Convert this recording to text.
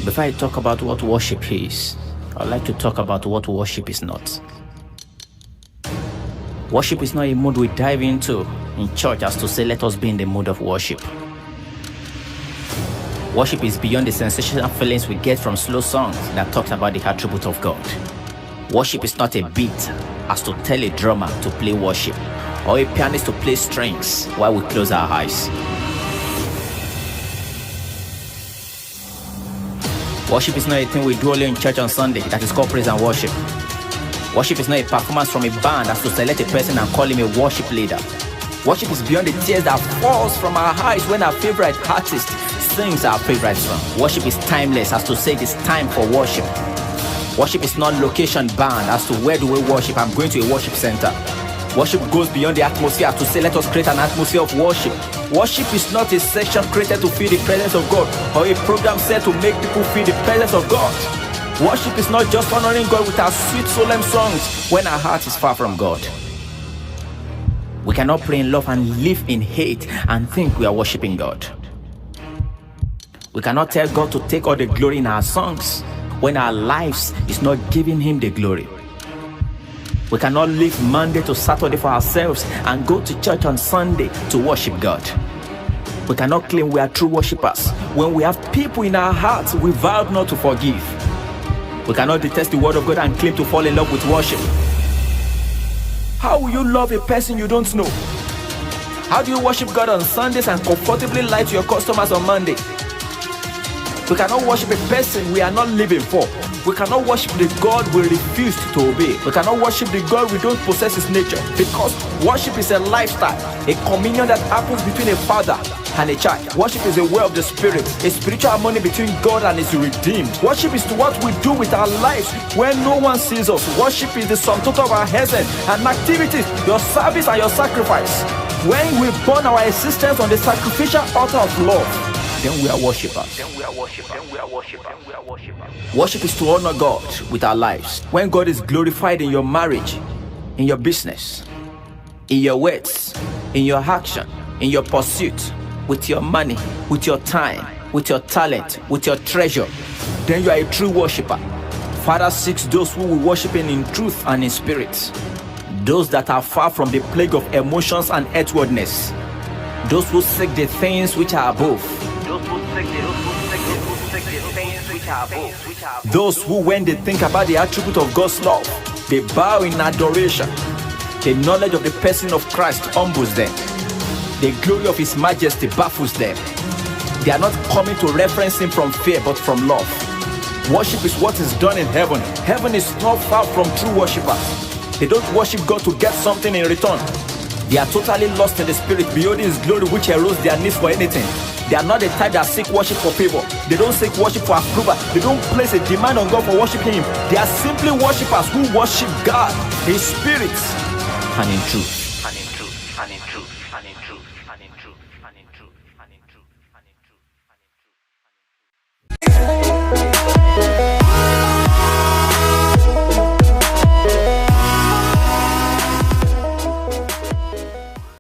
Before I talk about what worship is, I'd like to talk about what worship is not. Worship is not a mood we dive into in church as to say, let us be in the mood of worship. Worship is beyond the sensational feelings we get from slow songs that talks about the attribute of God. Worship is not a beat as to tell a drummer to play worship or a pianist to play strings while we close our eyes. Worship is not a thing we do only in church on Sunday that is called praise and worship. Worship is not a performance from a band as to select a person and call him a worship leader. Worship is beyond the tears that falls from our eyes when our favorite artist sings our favorite song. Worship is timeless as to say it is time for worship. Worship is not location bound as to where do we worship. I'm going to a worship center. Worship goes beyond the atmosphere to say let us create an atmosphere of worship. Worship is not a section created to feel the presence of God or a program set to make people feel the presence of God. Worship is not just honoring God with our sweet solemn songs when our heart is far from God. We cannot pray in love and live in hate and think we are worshiping God. We cannot tell God to take all the glory in our songs when our lives is not giving Him the glory. We cannot live Monday to Saturday for ourselves and go to church on Sunday to worship God. We cannot claim we are true worshippers when we have people in our hearts we vowed not to forgive. We cannot detest the word of God and claim to fall in love with worship. How will you love a person you don't know? How do you worship God on Sundays and comfortably lie to your customers on Monday? We cannot worship a person we are not living for. We cannot worship the God we refuse to obey. We cannot worship the God we don't possess His nature. Because worship is a lifestyle, a communion that happens between a father and a child. Worship is a way of the Spirit, a spiritual harmony between God and His redeemed. Worship is what we do with our lives when no one sees us. Worship is the sum total of our essence and activities, your service and your sacrifice. When we burn our existence on the sacrificial altar of love, then we are worshippers. Worship is to honor God with our lives. When God is glorified in your marriage, in your business, in your words, in your action, in your pursuit, with your money, with your time, with your talent, with your treasure, then you are a true worshipper. Father seeks those who will worship Him in truth and in spirit. Those that are far from the plague of emotions and earthwardness. Those who seek the things which are above. Those who, when they think about the attribute of God's love, they bow in adoration. The knowledge of the person of Christ humbles them. The glory of His majesty baffles them. They are not coming to reference Him from fear but from love. Worship is what is done in heaven. Heaven is not far from true worshippers. They don't worship God to get something in return. They are totally lost in the spirit, beholding His glory which erodes their needs for anything. They are not the type that seek worship for favor. They don't seek worship for approval. They don't place a demand on God for worshiping Him. They are simply worshippers who worship God in spirit and in truth.